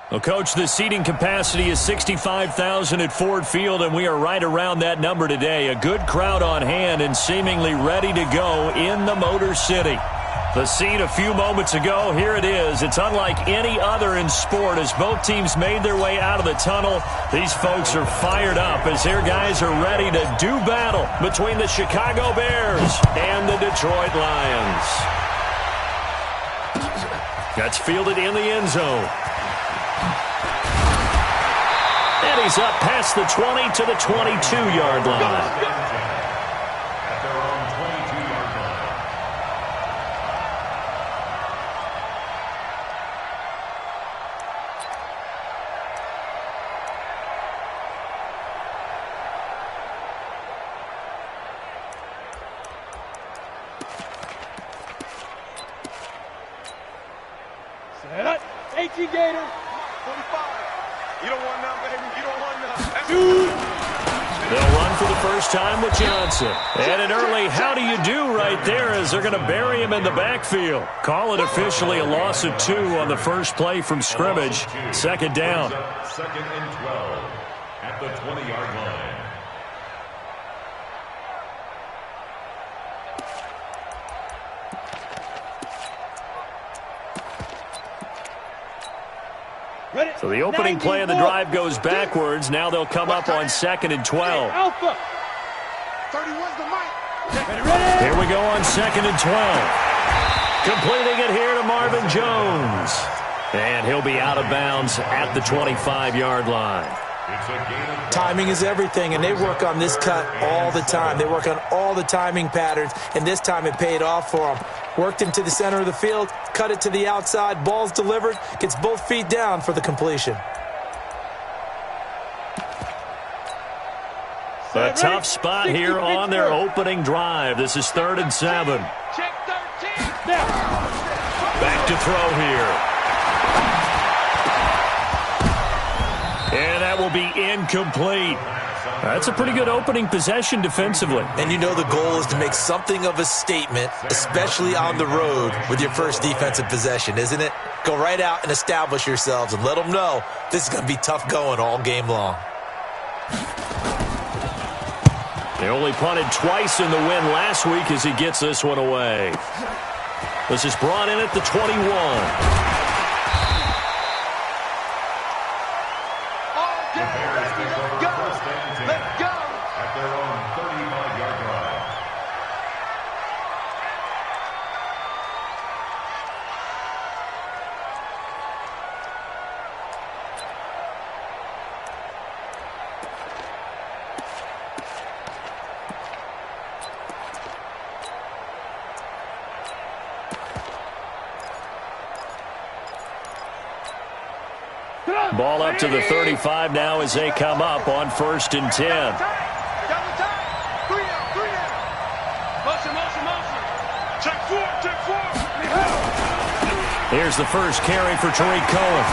Well, Coach, the seating capacity is 65,000 at Ford Field, and we are right around that number today. A good crowd on hand and seemingly ready to go in the Motor City. The scene a few moments ago, here it is. It's unlike any other in sport as both teams made their way out of the tunnel. These folks are fired up as their guys are ready to do battle between the Chicago Bears and the Detroit Lions. That's fielded in the end zone. And he's up past the 20 to the 22-yard line. Set. 18 Gator. 45. You don't want none, baby. You don't want none. They'll run for the first time with Johnson. And an early how do you do right there as they're going to bury him in the backfield. Call it officially a loss of 2 on the first play from scrimmage. Second down. Second and 12 at the 20-yard line. So the opening play of the drive goes backwards. Now they'll come up on second and 12. Alpha. 31's the mic. Here we go on second and 12. Completing it here to Marvin Jones. And he'll be out of bounds at the 25-yard line. Timing is everything, and they work on this cut all the time. They work on all the timing patterns, and this time it paid off for them. Worked him to the center of the field, cut it to the outside, ball's delivered, gets both feet down for the completion. A tough spot here on their opening drive. This is 3rd and 7. Check 13. Back to throw here. And that will be incomplete. That's a pretty good opening possession defensively. And you know the goal is to make something of a statement, especially on the road with your first defensive possession, isn't it? Go right out and establish yourselves and let them know this is going to be tough going all game long. They only punted twice in the win last week as he gets this one away. This is brought in at the 21. Ball up to the 35 now as they come up on 1st and 10. Here's the first carry for Tariq Cohen.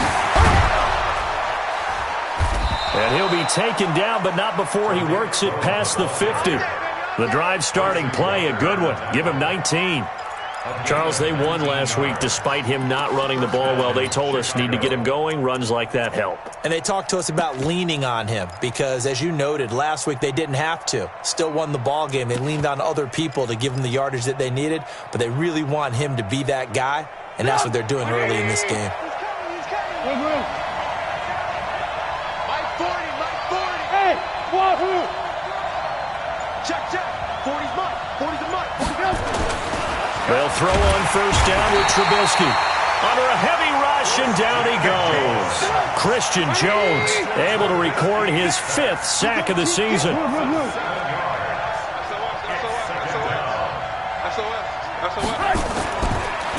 And he'll be taken down, but not before he works it past the 50. The drive starting play, a good one. Give him 19. Charles, they won last week despite him not running the ball well. They told us need to get him going. Runs like that help. And they talked to us about leaning on him because, as you noted, last week they didn't have to. Still won the ball game. They leaned on other people to give them the yardage that they needed, but they really want him to be that guy, and that's what they're doing early in this game. Mike 40. Hey, Wahoo! Check. 40's Mike. 40's a Mike. 40's a They'll throw on 1st down with Trubisky. Under a heavy rush, and down he goes. Christian Jones able to record his 5th sack of the season.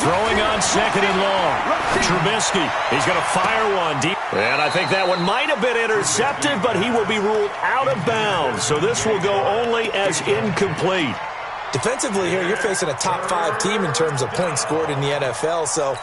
Throwing on 2nd and long. Trubisky, he's going to fire one deep. And I think that one might have been intercepted, but he will be ruled out of bounds. So this will go only as incomplete. Defensively here, you're facing a top 5 team in terms of points scored in the NFL. So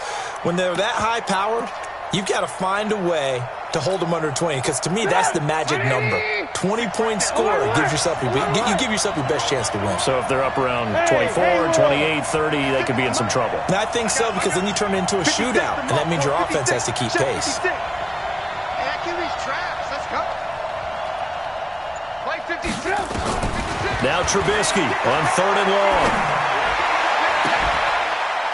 when they're that high-powered, you've got to find a way to hold them under 20. Because to me, that's the magic number. 20-point score gives yourself you give yourself your best chance to win. So if they're up around 24, 28, 30, they could be in some trouble. And I think so, because then you turn it into a shootout, and that means your offense has to keep pace. these traps. Let's go. Play 56. Now Trubisky on 3rd and long.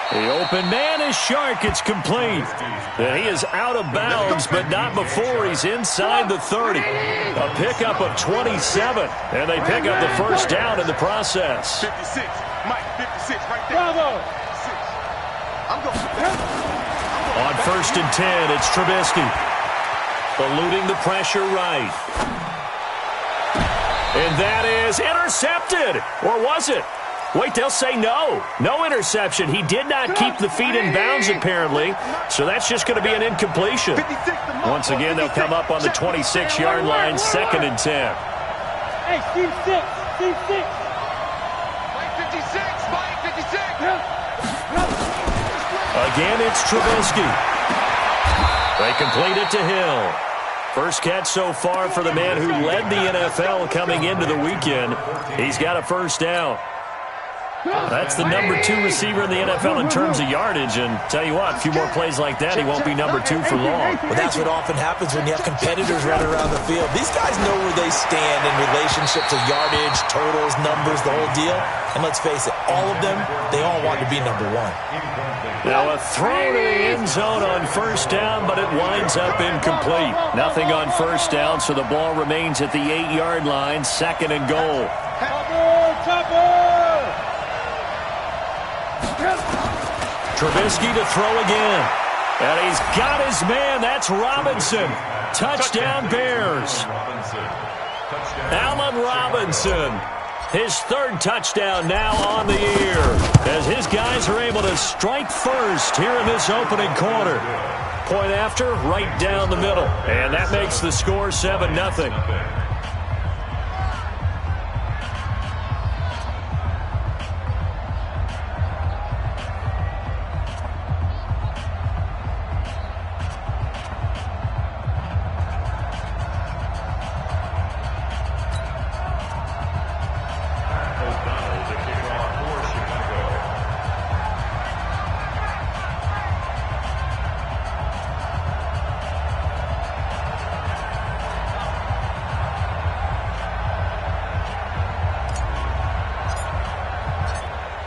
The open man is Shark. It's complete. And he is out of bounds, but not before he's inside the 30. A pickup of 27, and they pick up the first down in the process. 56. Mike, 56 right there. Bravo. 56. I'm going. On 1st and 10, it's Trubisky. Eluding the pressure right. And that is intercepted. Or was it? Wait, they'll say no. No interception. He did not keep the feet in bounds, apparently. So that's just going to be an incompletion. Once again, they'll come up on the 26-yard line, 2nd and 10. Hey, Steve 6. Steve 6. Mike 56. Mike 56. Again, it's Trubisky. They complete it to Hill. First catch so far for the man who led the NFL coming into the weekend. He's got a first down. That's the number 2 receiver in the NFL in terms of yardage, and tell you what, a few more plays like that, he won't be number 2 for long. Well, that's what often happens when you have competitors running around the field. These guys know where they stand in relationship to yardage, totals, numbers, the whole deal. And let's face it, all of them, they all want to be number 1. Now a throw to the end zone on first down, but it winds up incomplete. Nothing on first down, so the ball remains at the 8-yard line, 2nd and goal. Trubisky to throw again. And he's got his man. That's Robinson. Touchdown Bears. Allen Robinson. His 3rd touchdown now on the year. As his guys are able to strike first here in this opening quarter. Point after, right down the middle. And that makes the score 7-0.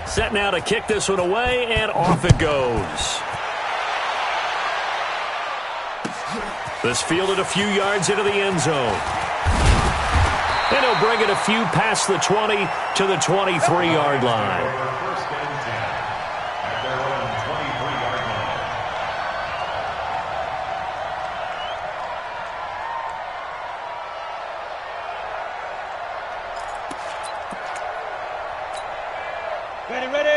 Set now to kick this one away, and off it goes. This fielded a few yards into the end zone. And he'll bring it a few past the 20 to the 23-yard line.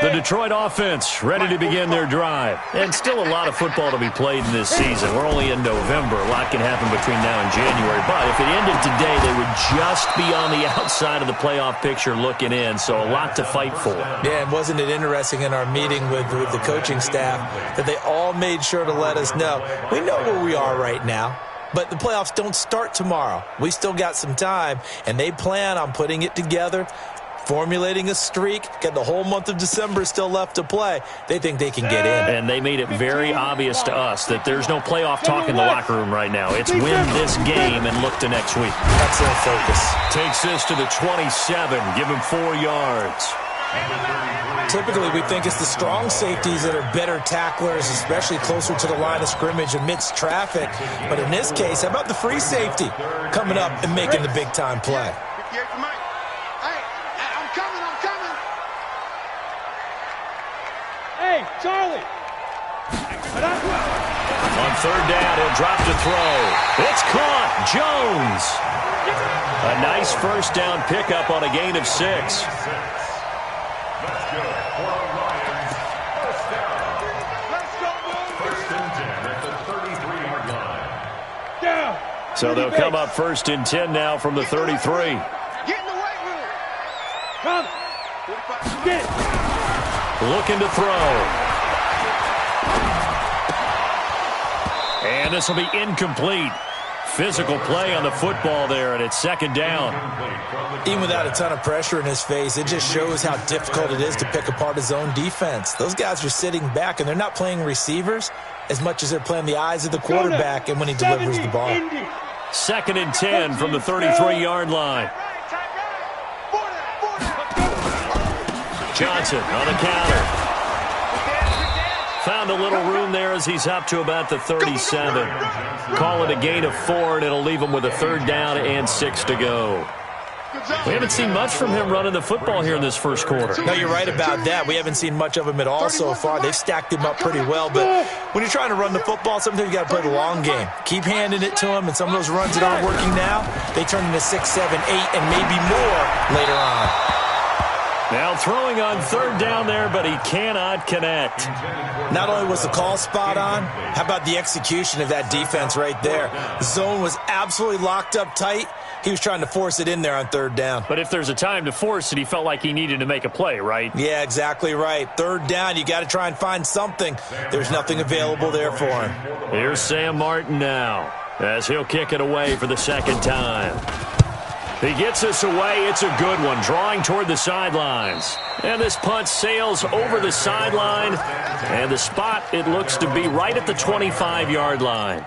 The Detroit offense ready to begin their drive. And still a lot of football to be played in this season. We're only in November. A lot can happen between now and January. But if it ended today, they would just be on the outside of the playoff picture looking in. So a lot to fight for. Yeah, and wasn't it interesting in our meeting with the coaching staff that they all made sure to let us know, we know where we are right now. But the playoffs don't start tomorrow. We still got some time, and they plan on putting it together, formulating a streak, got the whole month of December still left to play. They think they can get in. And they made it very obvious to us that there's no playoff talk in the locker room right now. It's win this game and look to next week. That's their focus. Takes this to the 27, give him 4 yards. Typically, we think it's the strong safeties that are better tacklers, especially closer to the line of scrimmage amidst traffic. But in this case, how about the free safety coming up and making the big-time play? Hey, Charlie. On 3rd down, he'll drop to throw. It's caught. Jones. A nice first down pickup on a gain of 6. Let's go for the Lions. First down. Let's go, First and 10 at the 33-yard line. Down. So they'll come up 1st and 10 now from the 33. Get in the weight room. Come. Get it. Looking to throw. And this will be incomplete. Physical play on the football there, and it's 2nd down. Even without a ton of pressure in his face, it just shows how difficult it is to pick apart his own defense. Those guys are sitting back, and they're not playing receivers as much as they're playing the eyes of the quarterback and when he delivers the ball. 2nd and 10 from the 33-yard line. Johnson on the counter. Found a little room there as he's up to about the 37. Call it a gain of 4, and it'll leave him with a 3rd down and 6 to go. We haven't seen much from him running the football here in this first quarter. No, you're right about that. We haven't seen much of him at all so far. They've stacked him up pretty well, but when you're trying to run the football, sometimes you got to play the long game. Keep handing it to him, and some of those runs that aren't working now, they turn into 6, 7, 8, and maybe more later on. Now throwing on 3rd down there, but he cannot connect. Not only was the call spot on, how about the execution of that defense right there? The zone was absolutely locked up tight. He was trying to force it in there on 3rd down. But if there's a time to force it, he felt like he needed to make a play, right? Yeah, exactly right. 3rd down, you got to try and find something. There's nothing available there for him. Here's Sam Martin now, as he'll kick it away for the 2nd time. He gets us away. It's a good one, drawing toward the sidelines. And this punt sails over the sideline. And the spot, it looks to be right at the 25-yard line.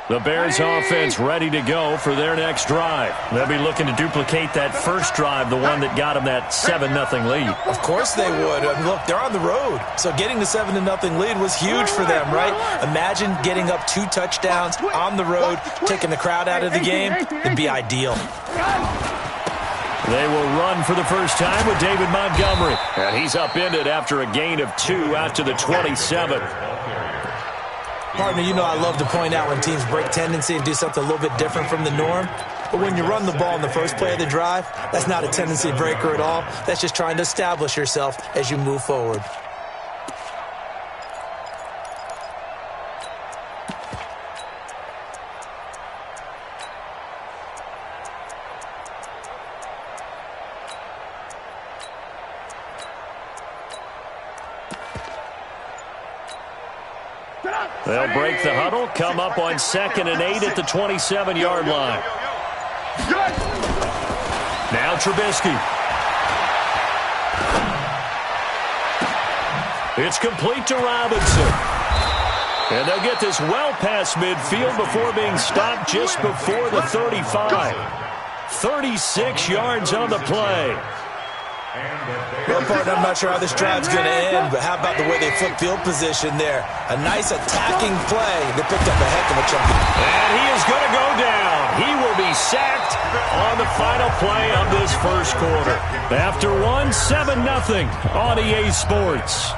The Bears offense ready to go for their next drive. They'll be looking to duplicate that first drive, the one that got them that 7-0 lead. Of course they would. I mean, look, they're on the road. So getting the 7-0 lead was huge for them, right? Imagine getting up 2 touchdowns on the road, taking the crowd out of the game. It'd be ideal. They will run for the first time with David Montgomery. And he's upended after a gain of 2 out to the 27. Partner, you know I love to point out when teams break tendency and do something a little bit different from the norm. But when you run the ball in the first play of the drive, that's not a tendency breaker at all. That's just trying to establish yourself as you move forward. They'll break the huddle, come up on 2nd and 8 at the 27-yard line. Now Trubisky. It's complete to Robinson. And they'll get this well past midfield before being stopped just before the 35. 36 yards on the play. Well, partner, I'm not sure how this drive's going to end, but how about the way they flip field position there? A nice attacking play. They picked up a heck of a chunk. And he is going to go down. He will be sacked on the final play of this first quarter. After 7-0 on EA Sports.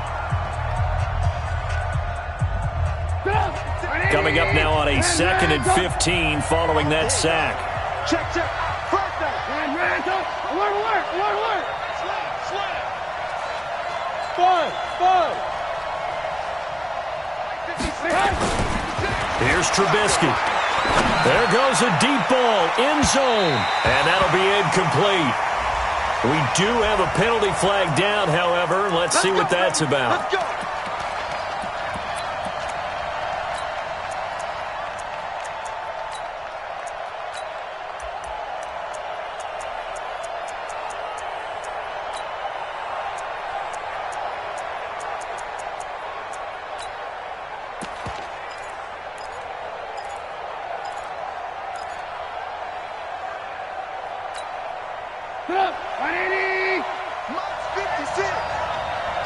Coming up now on a 2nd and 15 following that sack. Check. First down. Alert. Five. Here's Trubisky. There goes a deep ball, end zone, and that'll be incomplete. We do have a penalty flag down, however. Let's see what that's about. Let's go.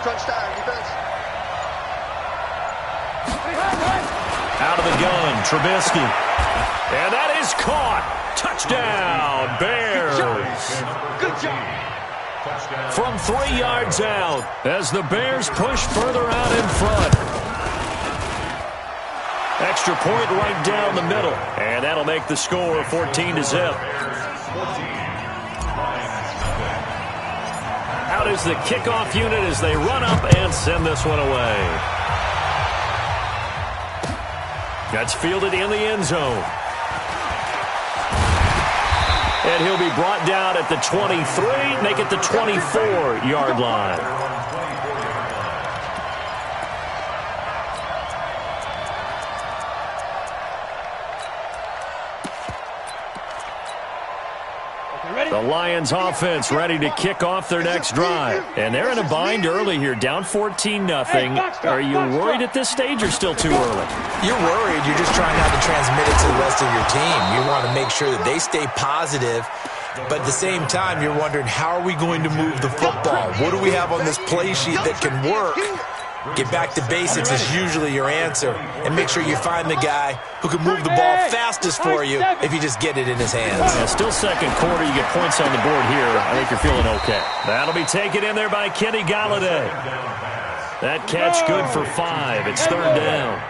Crunch time, defense. Out of the gun, Trubisky. And that is caught. Touchdown, Bears. Good job. From 3 yards out as the Bears push further out in front. Extra point right down the middle. And that'll make the score 14-0. Out is the kickoff unit as they run up and send this one away. That's fielded in the end zone. And he'll be brought down at the 23, make it the 24-yard line. Okay, ready? The Lions offense ready to kick off their next drive. And they're in a bind early here, down 14-0. Are you worried at this stage or still too early? You're worried. You're just trying not to transmit it to the rest of your team. You want to make sure that they stay positive. But at the same time, you're wondering, how are we going to move the football? What do we have on this play sheet that can work? Get back to basics is usually your answer. And make sure you find the guy who can move the ball fastest for you if you just get it in his hands. Yeah, still second quarter. You get points on the board here. I think you're feeling okay. That'll be taken in there by Kenny Golladay. That catch good for 5. It's third down.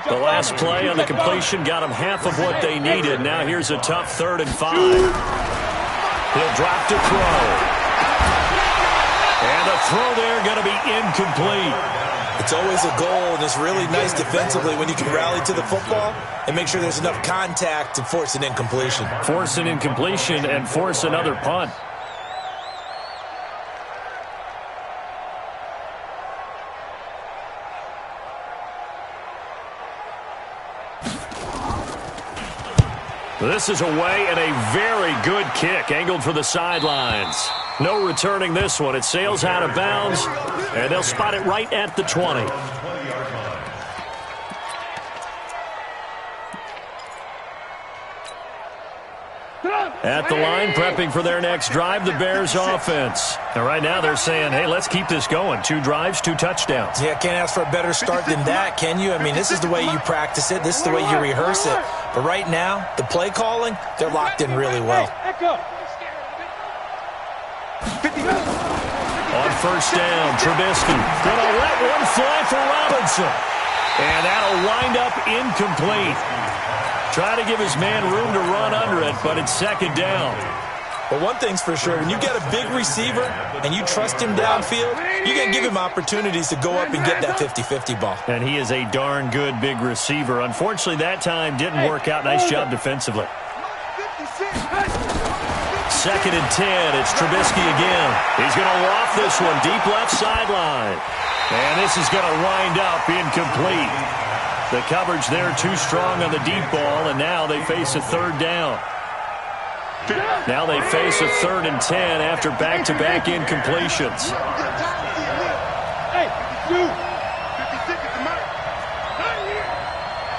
The last play on the completion got them half of what they needed. Now here's a tough 3rd and 5. He'll drop to throw. And the throw there going to be incomplete. It's always a goal, and it's really nice defensively when you can rally to the football and make sure there's enough contact to force an incompletion. Force an incompletion and force another punt. This is away and a very good kick, angled for the sidelines. No returning this one. It sails out of bounds, and they'll spot it right at the 20. At the line, prepping for their next drive, the Bears offense. And right now they're saying, hey, let's keep this going. 2 drives, 2 touchdowns. Yeah, can't ask for a better start than that, can you? I mean, this is the way you practice it. This is the way you rehearse it. But right now, the play calling, they're locked in really well. On first down, Trubisky gonna let one fly for Robinson. And that'll wind up incomplete. Try to give his man room to run under it, but it's second down. But one thing's for sure, when you get a big receiver and you trust him downfield, you got to give him opportunities to go up and get that 50-50 ball. And he is a darn good big receiver. Unfortunately, that time didn't work out. Nice job defensively. 2nd and 10. It's Trubisky again. He's going to loft this one deep left sideline. And this is going to wind up incomplete. The coverage there too strong on the deep ball, and now they face a 3rd down. Now they face a 3rd and 10 after back-to-back incompletions. Hey, you. 56 is the mark.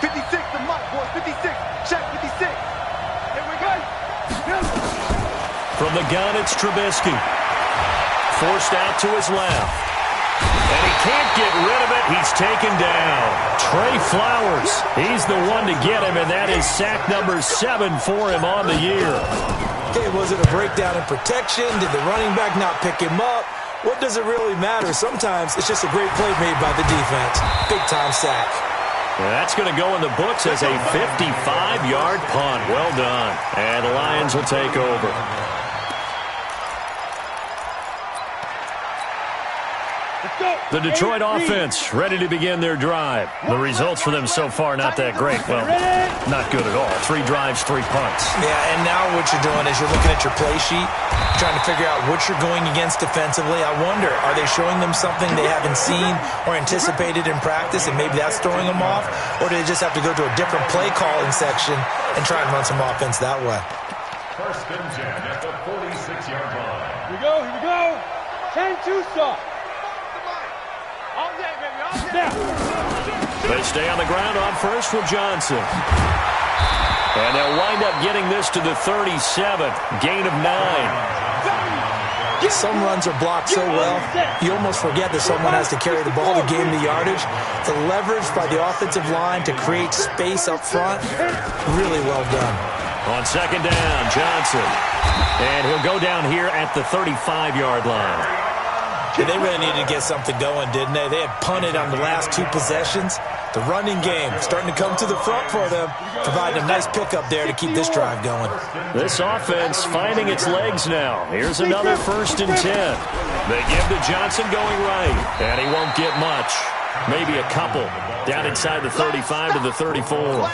56 the mark, boys. 56. Check 56. Here we go. From the gun, it's Trubisky. Forced out to his left. And he can't get rid of it. He's taken down. Trey Flowers. He's the one to get him, and that is sack number 7 for him on the year. Okay, was it a breakdown in protection? Did the running back not pick him up? What does it really matter? Sometimes it's just a great play made by the defense. Big-time sack. And that's going to go in the books as a 55-yard punt. Well done. And the Lions will take over. The Detroit offense ready to begin their drive. The results for them so far not that great. Well, not good at all. 3 drives, 3 punts. Yeah, and now what you're doing is you're looking at your play sheet, trying to figure out what you're going against defensively. I wonder, are they showing them something they haven't seen or anticipated in practice, and maybe that's throwing them off? Or do they just have to go to a different play calling section and try and run some offense that way? First and 10 at the 46-yard line. Here we go, here we go. 10-2 stop. All day, baby, all day. They stay on the ground on first with Johnson. And they'll wind up getting this to the 37. Gain of 9. Some runs are blocked so well, you almost forget that someone has to carry the ball to gain the yardage. The leverage by the offensive line to create space up front, really well done. On second down, Johnson. And he'll go down here at the 35-yard line. Yeah, they really needed to get something going, didn't they? They had punted on the last 2 possessions. The running game starting to come to the front for them, providing a nice pickup there to keep this drive going. This offense finding its legs now. Here's another 1st and 10. They give to Johnson going right, and he won't get much. Maybe a couple down inside the 35 to the 34.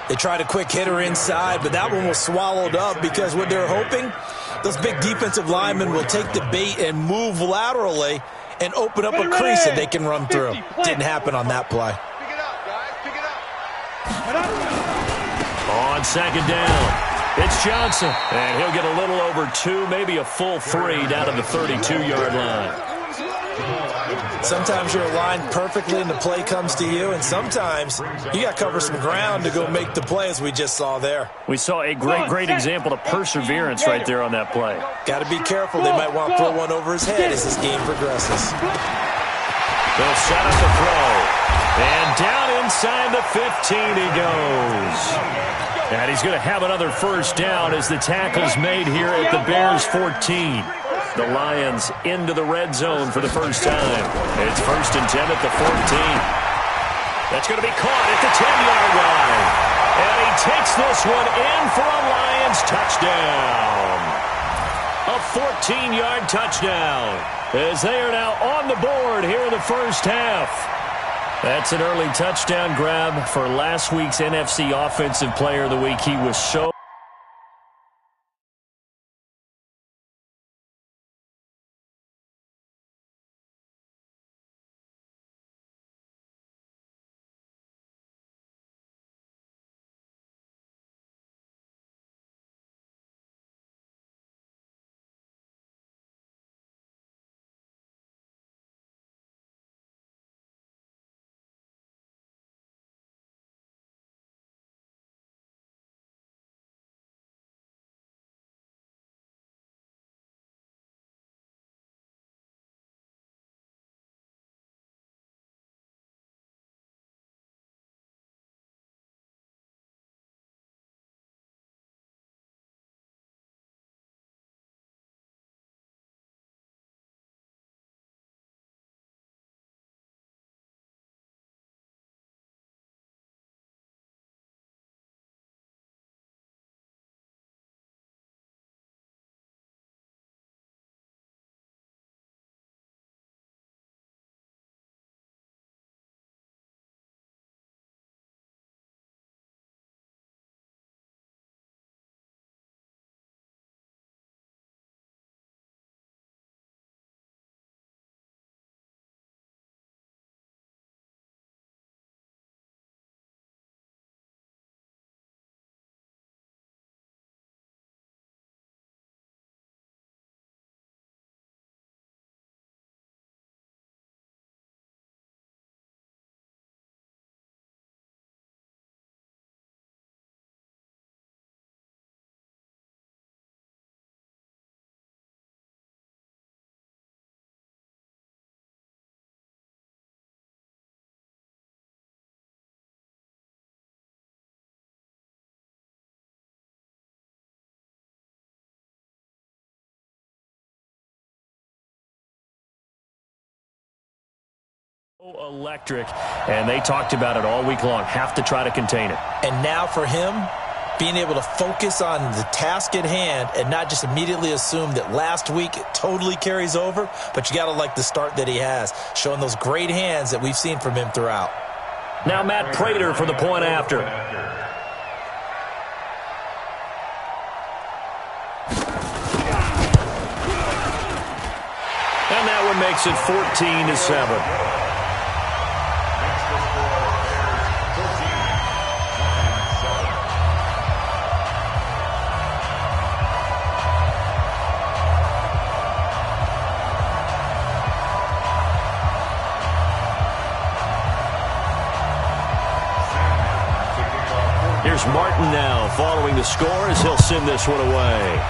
They tried a quick hitter inside, but that one was swallowed up because what they're hoping, those big defensive linemen will take the bait and move laterally and open up a crease that they can run through. Didn't happen on that play. Pick it up, guys. Pick it up. On second down, It's Johnson, and he'll get a little over 2, maybe a full 3 down to the 32-yard line. Sometimes you're aligned perfectly and the play comes to you, and sometimes you got to cover some ground to go make the play, as we just saw there. We saw a great example of perseverance right there on that play. Got to be careful. They might want to throw one over his head as this game progresses. They'll set up the throw. And down inside the 15 he goes. And he's going to have another first down as the tackle's made here at the Bears 14. The Lions into the red zone for the first time. It's 1st and 10 at the 14. That's going to be caught at the 10-yard line. And he takes this one in for a Lions touchdown. A 14-yard touchdown as they are now on the board here in the first half. That's an early touchdown grab for last week's NFC Offensive Player of the Week. He was so electric, and they talked about it all week long. Have to try to contain it. And now for him, being able to focus on the task at hand and not just immediately assume that last week it totally carries over, but you got to like the start that he has, showing those great hands that we've seen from him throughout. Now Matt Prater for the point after. And that one makes it 14-7. Here's Martin now following the score as he'll send this one away.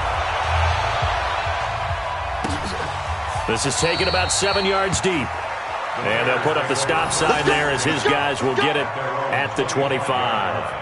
This is taken about 7 yards deep. And they'll put up the stop sign there as his guys will get it at the 25.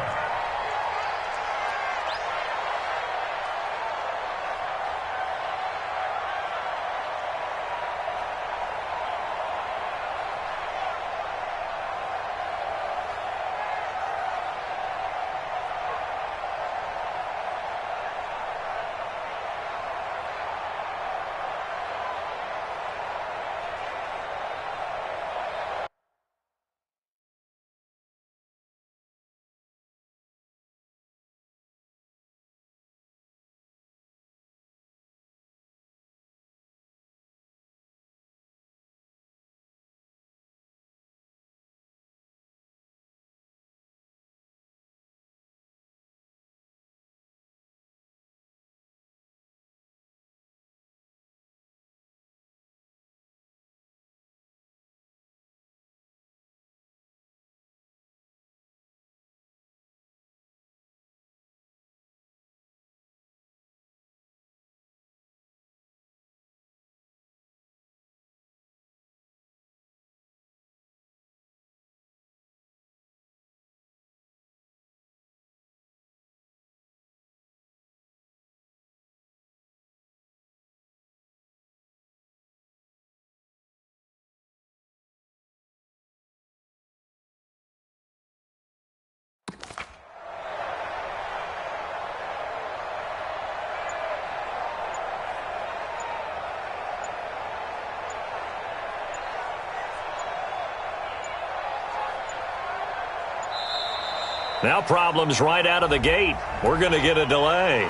Now problems right out of the gate. We're going to get a delay.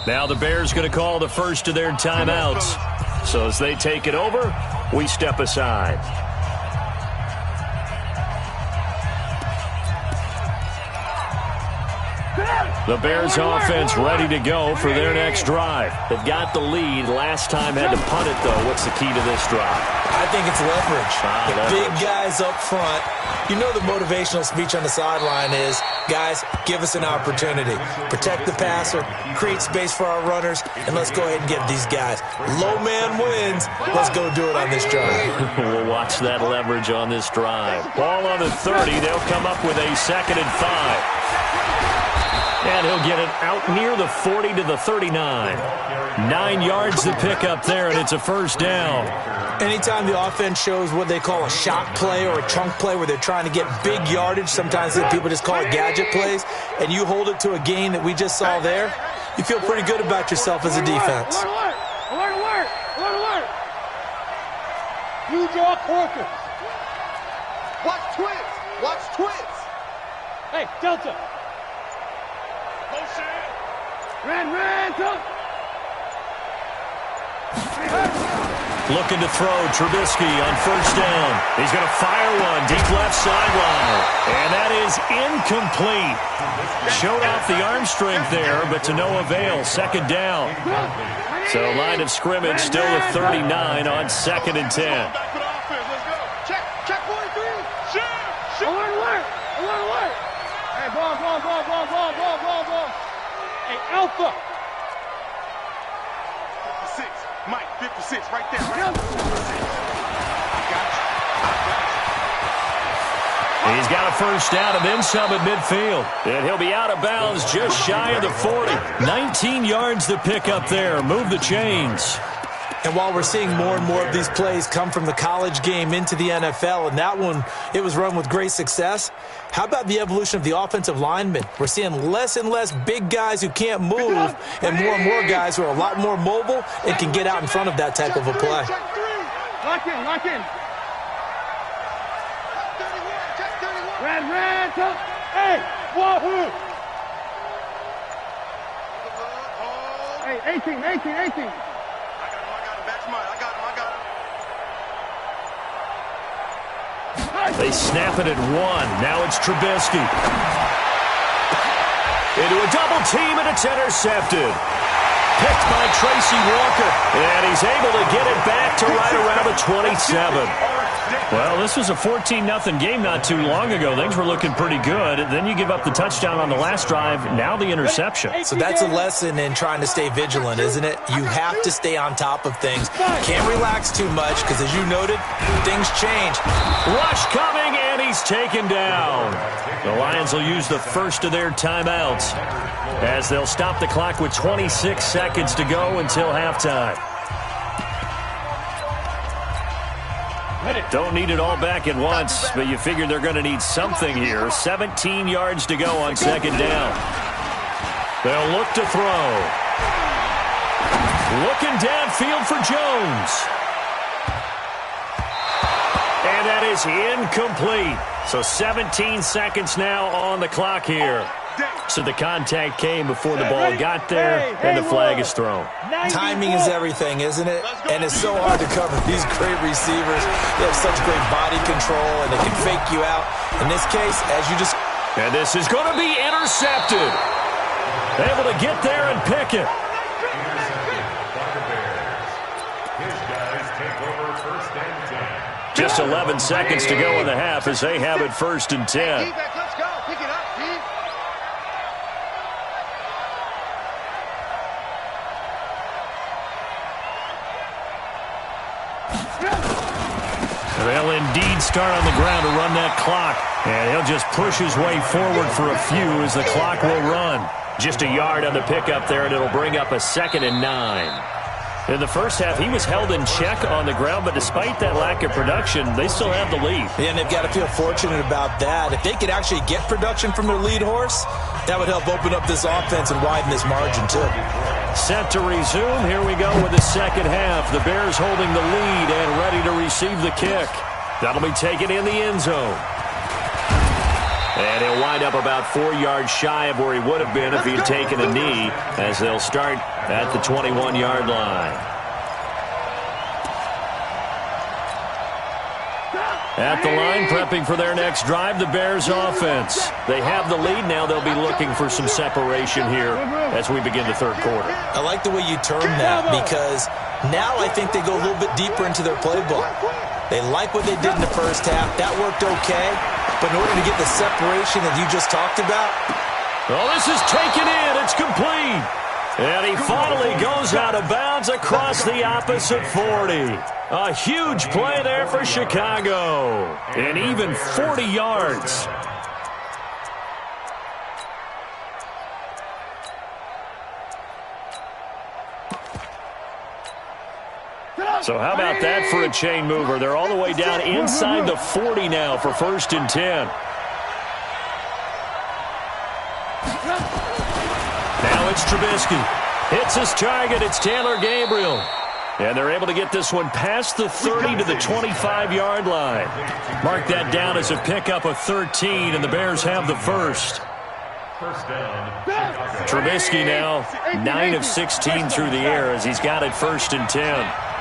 Now the Bears going to call the first of their timeouts. So as they take it over, we step aside. The Bears offense ready to go for their next drive. They've got the lead. Last time had to punt it, though. What's the key to this drive? I think it's leverage. The leverage. Big guys up front. You know the motivational speech on the sideline is, guys, give us an opportunity. Protect the passer, create space for our runners, and let's go ahead and get these guys. Low man wins. Let's go do it on this drive. We'll watch that leverage on this drive. Ball on the 30. They'll come up with a 2nd and 5. And he'll get it out near the 40 to the 39. 9 yards to pick up there, and it's a first down. Anytime the offense shows what they call a shot play or a chunk play where they're trying to get big yardage, sometimes people just call it gadget plays, and you hold it to a gain that we just saw there, you feel pretty good about yourself as a defense. Alert! You draw Corkers. Watch twins. Watch twins. Hey, Delta. Red, up. Looking to throw, Trubisky on first down. He's going to fire one, deep left sideline. And that is incomplete. Showed off the arm strength there, but to no avail. 2nd down. So line of scrimmage still at 39 on 2nd and 10. Check 43. Shoot. Alert. Hey, ball. Hey, Alpha. 56. Mike, 56 right there. I got you. He's got a first down and then some at midfield. And he'll be out of bounds just shy of the 40. 19 yards to pick up there. Move the chains. And while we're seeing more and more of these plays come from the college game into the NFL, and that one, it was run with great success, how about the evolution of the offensive linemen? We're seeing less and less big guys who can't move and more guys who are a lot more mobile and can get out in front of that type of a play. Lock in. Red, up. Hey, wahoo. Hey, 18. I got him. They snap it at 1. Now it's Trubisky. Into a double team, and it's intercepted. Picked by Tracy Walker. And he's able to get it back to right around the 27. Well, this was a 14-0 game not too long ago. Things were looking pretty good. Then you give up the touchdown on the last drive. Now the interception. So that's a lesson in trying to stay vigilant, isn't it? You have to stay on top of things. Can't relax too much because, as you noted, things change. Rush coming, and he's taken down. The Lions will use the first of their timeouts as they'll stop the clock with 26 seconds to go until halftime. Don't need it all back at once, but you figure they're going to need something here. 17 yards to go on 2nd down. They'll look to throw. Looking downfield for Jones. And that is incomplete. So 17 seconds now on the clock here. So the contact came before the ball got there, and the flag is thrown. Timing is everything, isn't it? And it's so hard to cover these great receivers. They have such great body control, and they can fake you out. In this case, as you just... And this is going to be intercepted. Able to get there and pick it. Just 11 seconds to go in the half as they have it 1st and 10. Let's go. Pick it up, Steve. They'll indeed start on the ground to run that clock. And he'll just push his way forward for a few as the clock will run. Just a yard on the pickup there, and it'll bring up a 2nd and 9. In the first half, he was held in check on the ground, but despite that lack of production, they still have the lead. Yeah, and they've got to feel fortunate about that. If they could actually get production from their lead horse, that would help open up this offense and widen this margin, too. Set to resume. Here we go with the second half. The Bears holding the lead and ready to receive the kick. That'll be taken in the end zone. And he'll wind up about 4 yards shy of where he would have been if he had taken a knee, as they'll start at the 21-yard line. At the line, prepping for their next drive, the Bears offense. They have the lead now. They'll be looking for some separation here as we begin the third quarter. I like the way you term that, because now I think they go a little bit deeper into their playbook. They like what they did in the first half. That worked okay. But in order to get the separation that you just talked about. Well, this is taken in. It's complete. And he finally goes out of bounds across the opposite 40. A huge play there for Chicago. And even 40 yards. So how about that for a chain mover? They're all the way down inside the 40 now for 1st and 10. Now it's Trubisky. Hits his target. It's Taylor Gabriel. And they're able to get this one past the 30 to the 25-yard line. Mark that down as a pickup of 13, and the Bears have the first. First down. Trubisky now 9 of 16 through the air as he's got it 1st and 10.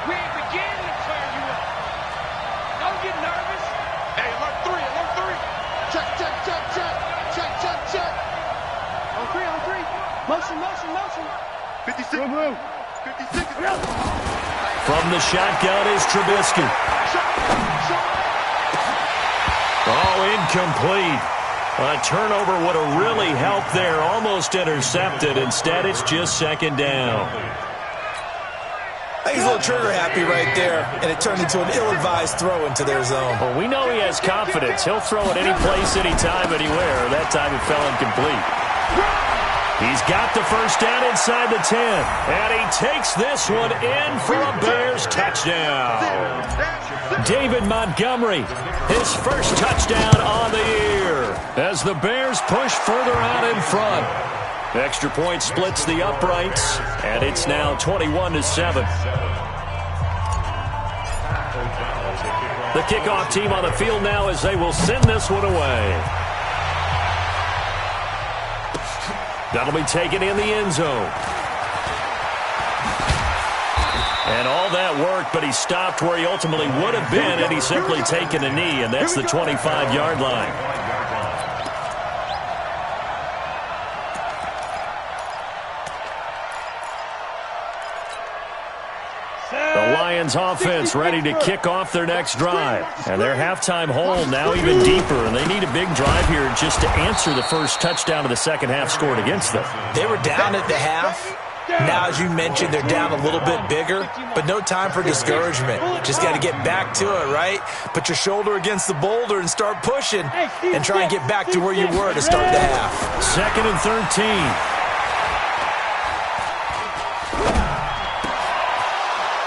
We ain't beginning to clear you up. Don't get nervous. Hey, alert 3, alert 3. Check, check, check, check. Check, check, check. On 3, on 3. Motion, motion, motion. 56. 56. From the shotgun is Trubisky. Oh, incomplete. A turnover would have really helped there. Almost intercepted. Instead, it's just 2nd down. He's a little trigger happy right there, and it turned into an ill-advised throw into their zone. Well, we know he has confidence. He'll throw it any place, anytime, anywhere. That time it fell incomplete. He's got the first down inside the 10, and he takes this one in for a Bears touchdown. David Montgomery, his first touchdown on the year, as the Bears push further out in front. Extra point splits the uprights, and it's now 21-7. The kickoff team on the field now as they will send this one away. That'll be taken in the end zone. And all that worked, but he stopped where he ultimately would have been had he simply taken a knee, and that's the 25-yard line. The Lions offense ready to kick off their next drive. And their halftime hole now even deeper, and they need a big drive here just to answer the first touchdown of the second half scored against them. They were down at the half. Now, as you mentioned, they're down a little bit bigger, but no time for discouragement. Just got to get back to it, right? Put your shoulder against the boulder and start pushing and try and get back to where you were to start the half. 2nd and 13.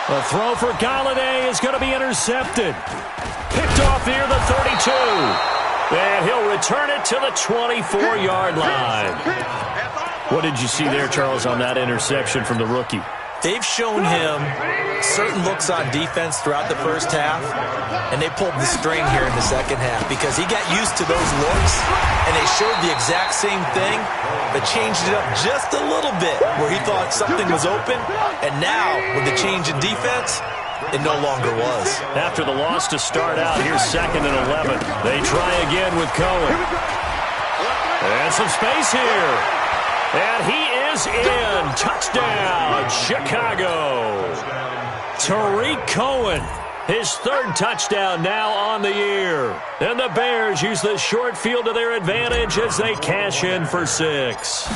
The throw for Galladay is going to be intercepted. Picked off near the 32. And he'll return it to the 24-yard line. What did you see there, Charles, on that interception from the rookie? They've shown him certain looks on defense throughout the first half, and they pulled the string here in the second half because he got used to those looks, and they showed the exact same thing, but changed it up just a little bit where he thought something was open, and now with the change in defense, it no longer was. After the loss to start out, here's 2nd and 11. They try again with Cohen. And some space here. And he is in. Touchdown, Chicago. Tariq Cohen, his 3rd touchdown now on the year. And the Bears use the short field to their advantage as they cash in for 6.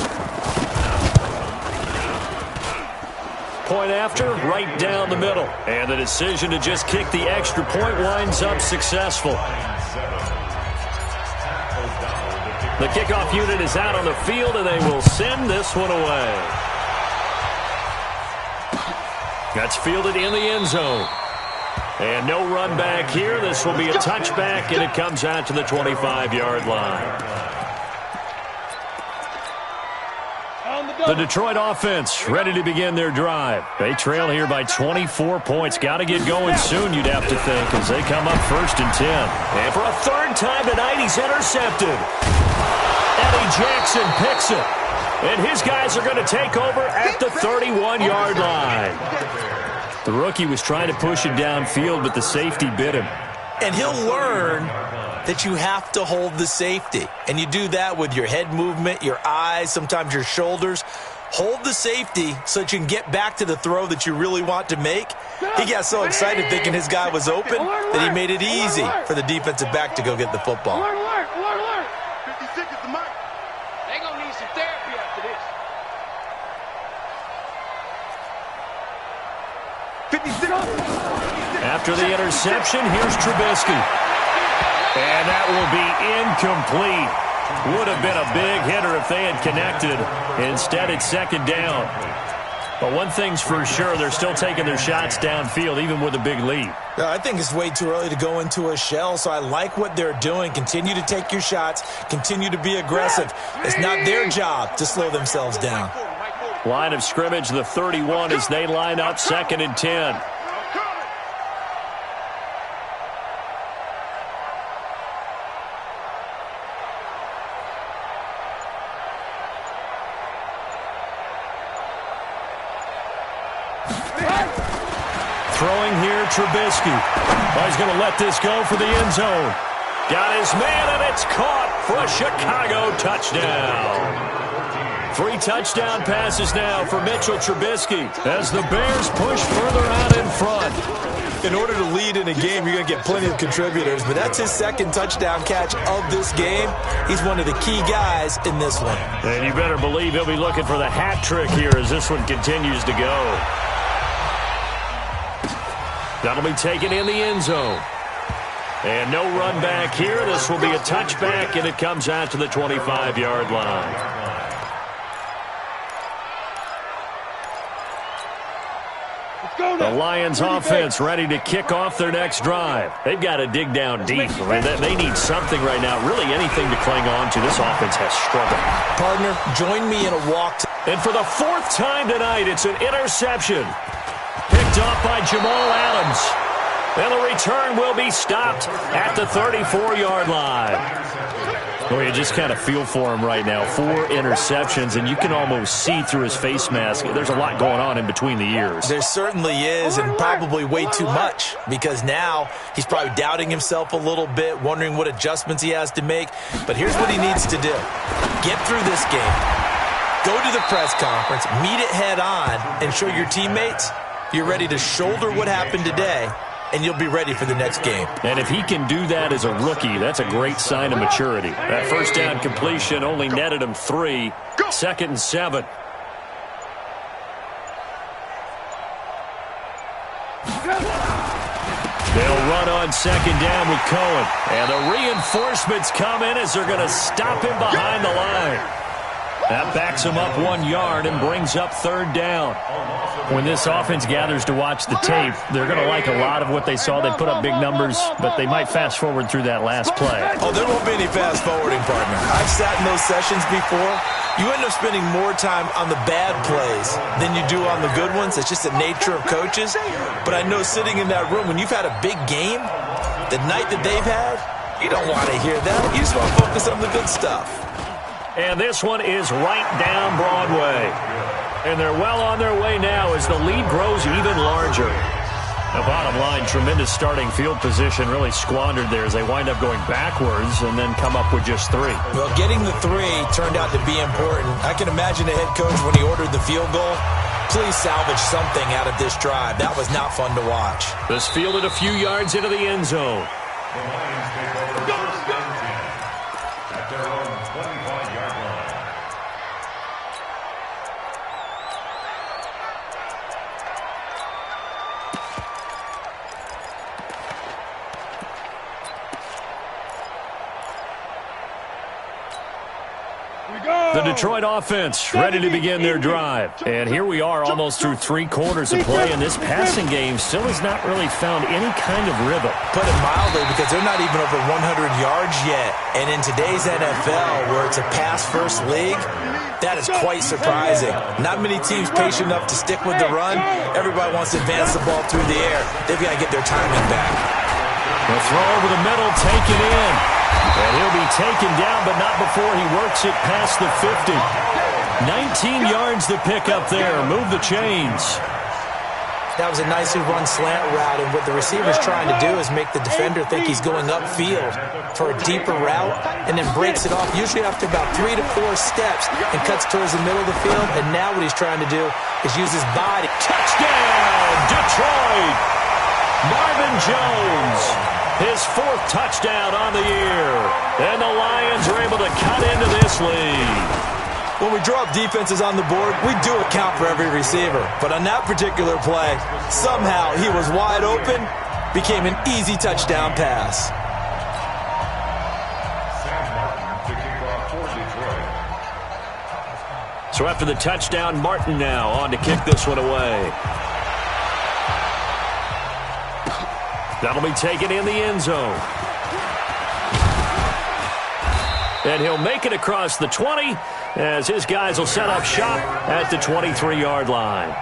Point after, right down the middle. And the decision to just kick the extra point winds up successful. The kickoff unit is out on the field, and they will send this one away. That's fielded in the end zone. And no run back here. This will be a touchback, and it comes out to the 25-yard line. The Detroit offense ready to begin their drive. They trail here by 24 points. Got to get going soon, you'd have to think, as they come up 1st and 10. And for a 3rd time tonight, he's intercepted. Eddie Jackson picks it. And his guys are going to take over at the 31-yard line. The rookie was trying to push it downfield, but the safety bit him. And he'll learn that you have to hold the safety. And you do that with your head movement, your eyes, sometimes your shoulders. Hold the safety so that you can get back to the throw that you really want to make. He got so excited thinking his guy was open that he made it easy for the defensive back to go get the football. Alert, alert, alert, alert. 56 is the mark. They're going to need some therapy after this. 56. After the interception, here's Trubisky. And that will be incomplete. Would have been a big hitter if they had connected. Instead, it's second down. But one thing's for sure, they're still taking their shots downfield, even with a big lead. I think it's way too early to go into a shell, so I like what they're doing. Continue to take your shots. Continue to be aggressive. It's not their job to slow themselves down. Line of scrimmage, the 31 as they line up, 2nd and 10. Throwing here, Trubisky. Oh, he's going to let this go for the end zone. Got his man, and it's caught for a Chicago touchdown. 3 touchdown passes now for Mitchell Trubisky as the Bears push further out in front. In order to lead in a game, you're going to get plenty of contributors, but that's his 2nd touchdown catch of this game. He's one of the key guys in this one. And you better believe he'll be looking for the hat trick here as this one continues to go. That'll be taken in the end zone. And no run back here. This will be a touchback, and it comes out to the 25-yard line. The Lions offense ready to kick off their next drive. They've got to dig down deep. I mean, they need something right now, really anything to cling on to. This offense has struggled. Partner, join me in a walk. And for the 4th time tonight, it's an interception. Picked off by Jamal Adams. And the return will be stopped at the 34-yard line. Well, you just kind of feel for him right now. 4 interceptions, and you can almost see through his face mask. There's a lot going on in between the ears. There certainly is, and probably way too much, because now he's probably doubting himself a little bit, wondering what adjustments he has to make. But here's what he needs to do. Get through this game. Go to the press conference, meet it head on, and show your teammates you're ready to shoulder what happened today, and you'll be ready for the next game. And if he can do that as a rookie, that's a great sign of maturity. That first down completion only netted him 3. 2nd and 7. They'll run on 2nd down with Cohen. And the reinforcements come in as they're going to stop him behind the line. That backs him up 1 yard and brings up 3rd down. When this offense gathers to watch the tape, they're going to like a lot of what they saw. They put up big numbers, but they might fast forward through that last play. Oh, there won't be any fast forwarding, partner. I've sat in those sessions before. You end up spending more time on the bad plays than you do on the good ones. It's just the nature of coaches. But I know sitting in that room, when you've had a big game, the night that they've had, you don't want to hear that. You just want to focus on the good stuff. And this one is right down Broadway. And they're well on their way now as the lead grows even larger. The bottom line, tremendous starting field position, really squandered there as they wind up going backwards and then come up with just 3. Well, getting the 3 turned out to be important. I can imagine the head coach when he ordered the field goal. Please salvage something out of this drive. That was not fun to watch. This fielded a few yards into the end zone. At their own 25-yard line. The Detroit offense ready to begin their drive. And here we are almost through 3 quarters of play, and this passing game still has not really found any kind of rhythm. Put it mildly, because they're not even over 100 yards yet. And in today's NFL, where it's a pass-first league, that is quite surprising. Not many teams patient enough to stick with the run. Everybody wants to advance the ball through the air. They've got to get their timing back. The throw over the middle, taken in. And he'll be taken down, but not before he works it past the 50. 19 yards to pick up there. Move the chains. That was a nicely run slant route, and what the receiver's trying to do is make the defender think he's going upfield for a deeper route and then breaks it off, usually after about 3 to 4 steps, and cuts towards the middle of the field. And now what he's trying to do is use his body. Touchdown, Detroit! Marvin Jones, his 4th touchdown on the year. And the Lions are able to cut into this lead. When we draw up defenses on the board, we do account for every receiver. But on that particular play, somehow he was wide open, became an easy touchdown pass. So after the touchdown, Martin now on to kick this one away. That'll be taken in the end zone. And he'll make it across the 20 as his guys will set up shop at the 23-yard line.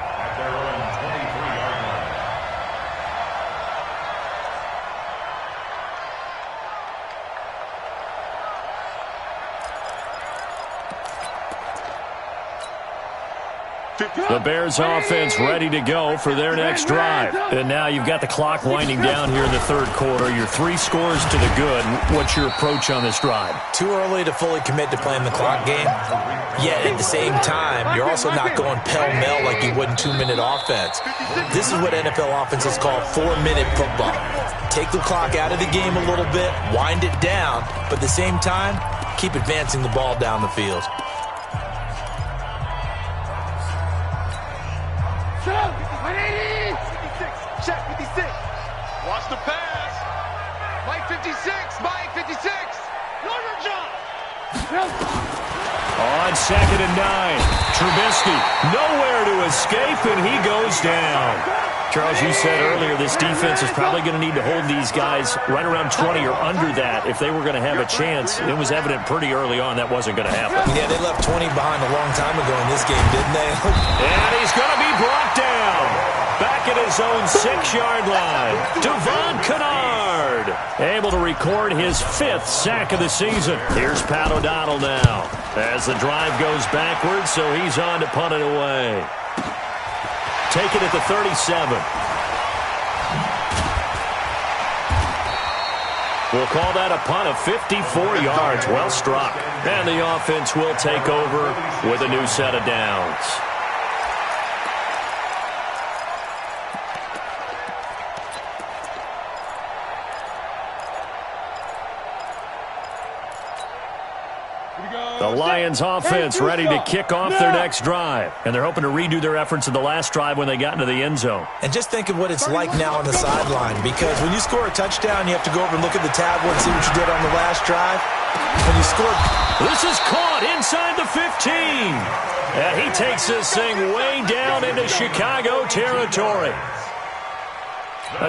The Bears offense ready to go for their next drive. And now you've got the clock winding down here in the 3rd quarter. You're 3 scores to the good. What's your approach on this drive? Too early to fully commit to playing the clock game. Yet at the same time, you're also not going pell-mell like you would in 2-minute offense. This is what NFL offenses call 4-minute football. Take the clock out of the game a little bit, wind it down, but at the same time, keep advancing the ball down the field. Check 56. Watch the pass. Mike 56. Mike 56. On 2nd and 9. Trubisky nowhere to escape, and he goes down. Charles, you said earlier this defense is probably going to need to hold these guys right around 20 or under that if they were going to have a chance. It was evident pretty early on that wasn't going to happen. Yeah, they left 20 behind a long time ago in this game, didn't they? And he's going to be brought down. Back at his own 6-yard line. Devon Kennard able to record his 5th sack of the season. Here's Pat O'Donnell now as the drive goes backwards, so he's on to punt it away. Take it at the 37. We'll call that a punt of 54 yards. Well struck. And the offense will take over with a new set of downs. The Lions offense ready to kick off their next drive. And they're hoping to redo their efforts in the last drive when they got into the end zone. And just think of what it's like now on the sideline, because when you score a touchdown, you have to go over and look at the tablet and see what you did on the last drive. When you scored... This is caught inside the 15. And he takes this thing way down into Chicago territory.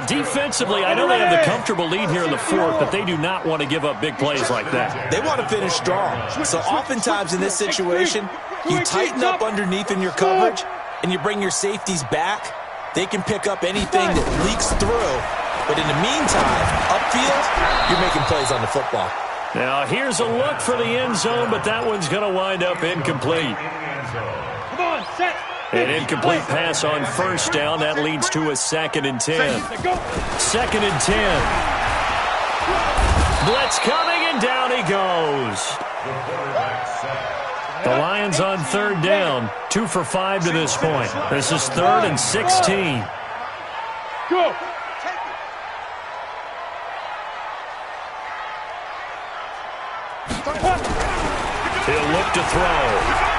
Defensively, I know they have the comfortable lead here in the 4th, but they do not want to give up big plays like that. They want to finish strong. So oftentimes in this situation, you tighten up underneath in your coverage, and you bring your safeties back. They can pick up anything that leaks through. But in the meantime, upfield, you're making plays on the football. Now, here's a look for the end zone, but that one's going to wind up incomplete. Come on, set. An incomplete pass on 1st down. That leads to a 2nd and 10. 2nd and 10. Blitz coming, and down he goes. The Lions on 3rd down. 2 for 5 to this point. This is 3rd and 16. Go. He'll look to throw.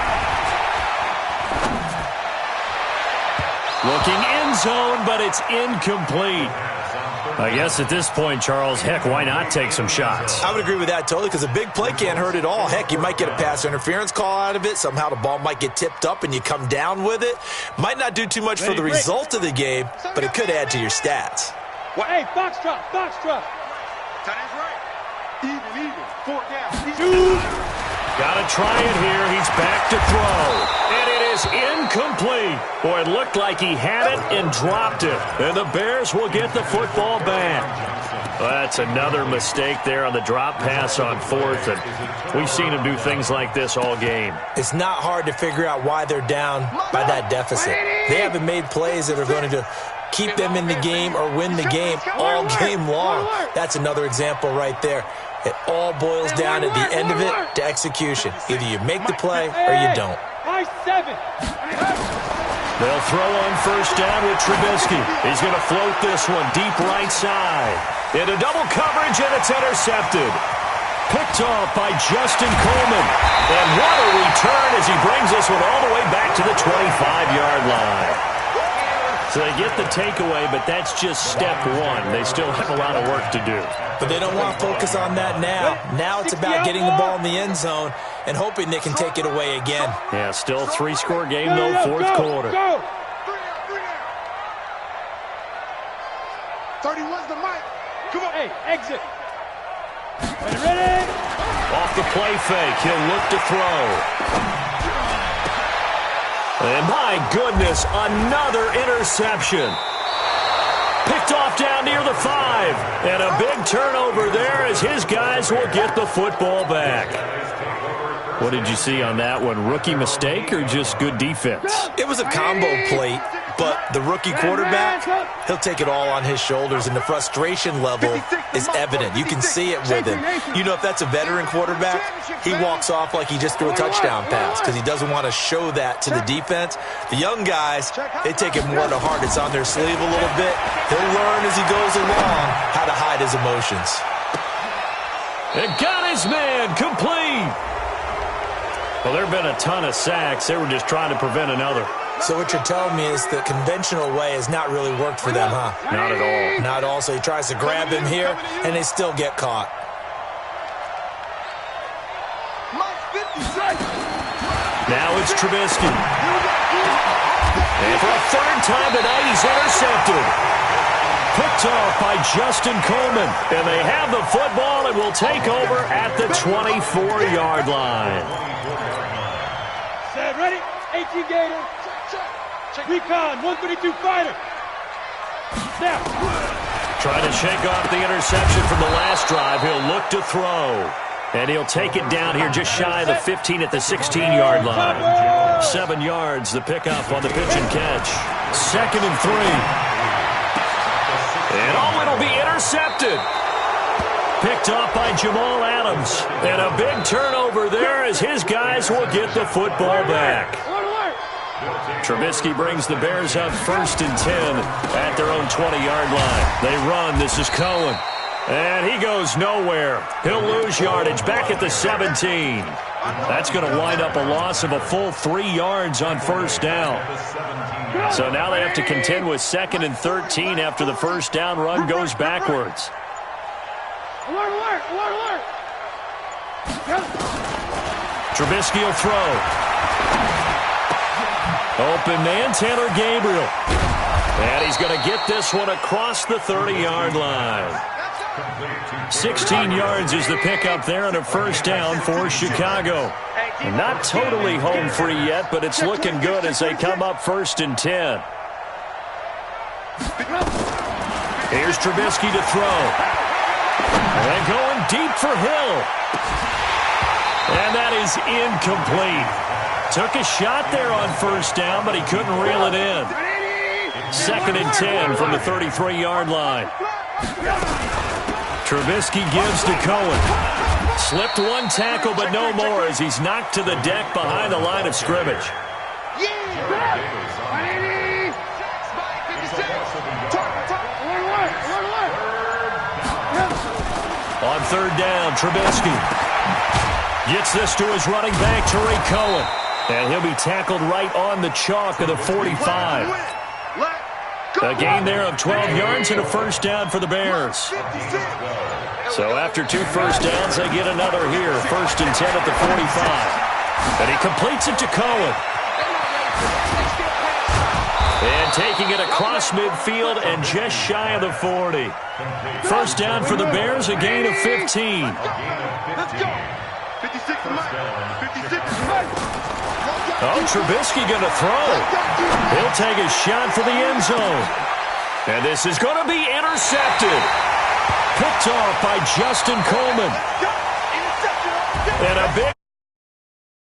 Looking end zone, but it's incomplete. I guess at this point, Charles, heck, why not take some shots? I would agree with that totally, because a big play can't hurt at all. Heck, you might get a pass interference call out of it. Somehow the ball might get tipped up and you come down with it. Might not do too much for the result of the game, but it could add to your stats. Hey, box drop, box drop. Tight end's right. Even. 4th down. Gotta try it here. He's back to throw. And it is incomplete. Boy, it looked like he had it and dropped it. And the Bears will get the football back. Well, that's another mistake there on the drop pass on fourth, and we've seen him do things like this all game. It's not hard to figure out why they're down by that deficit. They haven't made plays that are going to keep them in the game or win the game all game long. That's another example right there. It all boils down at the end of it to execution. Either you make the play or you don't. They'll throw on first down with Trubisky. He's going to float this one deep right side. Into double coverage, and it's intercepted. Picked off by Justin Coleman. And what a return as he brings this one all the way back to the 25-yard line. So they get the takeaway, but that's just step one. They still have a lot of work to do. But they don't want to focus on that now. Now it's about getting the ball in the end zone and hoping they can take it away again. Yeah, still a three-score game, though, fourth quarter. 31's the mic. Come on. Hey, exit. Ready? Off the play fake, he'll look to throw. And my goodness, another interception. Picked off down near the 5. And a big turnover there as his guys will get the football back. What did you see on that one? Rookie mistake or just good defense? It was a combo plate, but the rookie quarterback, he'll take it all on his shoulders, and the frustration level is evident. You can see it with him. You know, if that's a veteran quarterback, he walks off like he just threw a touchdown pass because he doesn't want to show that to the defense. The young guys, they take it more to heart. It's on their sleeve a little bit. He'll learn as he goes along how to hide his emotions. And got his man complete. Well, there have been a ton of sacks. They were just trying to prevent another. So what you're telling me is the conventional way has not really worked for them, huh? Not at all. Not at all. So he tries to grab him here, and they still get caught. Now it's Trubisky. And for a third time tonight, he's intercepted. Picked off by Justin Coleman. And they have the football and will take over at the 24-yard line. Set, ready? 18 Gator. Recon, 132 fighter. Snap. Trying to shake off the interception from the last drive. He'll look to throw. And he'll take it down here just shy of the 15 at the 16-yard line. 7 yards, the pickup on the pitch and catch. 2nd and 3. And it'll be intercepted. Picked off by Jamal Adams. And a big turnover there as his guys will get the football back. Trubisky brings the Bears up 1st and 10 at their own 20-yard line. They run. This is Cohen. And he goes nowhere. He'll lose yardage back at the 17. That's going to wind up a loss of a full 3 yards on first down. So now they have to contend with 2nd and 13 after the first down run goes backwards. Alert. Trubisky will throw. Open man, Taylor Gabriel. And he's going to get this one across the 30-yard line. 16 yards is the pickup there and a first down for Chicago. And not totally home free yet, but it's looking good as they come up 1st and 10. Here's Trubisky to throw. And going deep for Hill. And that is incomplete. Took a shot there on first down, but he couldn't reel it in. 2nd and 10 from the 33-yard line. Trubisky gives to Cohen. Slipped one tackle, but no more as he's knocked to the deck behind the line of scrimmage. On 3rd down, Trubisky gets this to his running back, Tariq Cohen. And he'll be tackled right on the chalk of the 45. A gain there of 12 yards and a first down for the Bears. So after 2 first downs, they get another here. 1st and 10 at the 45. And he completes it to Cohen. And taking it across midfield and just shy of the 40. First down for the Bears, a gain of 15. Let's go. 56 to Mike. 56 to Mike. Oh, Trubisky going to throw. He'll take a shot for the end zone. And this is going to be intercepted. Picked off by Justin Coleman. Interception. And a big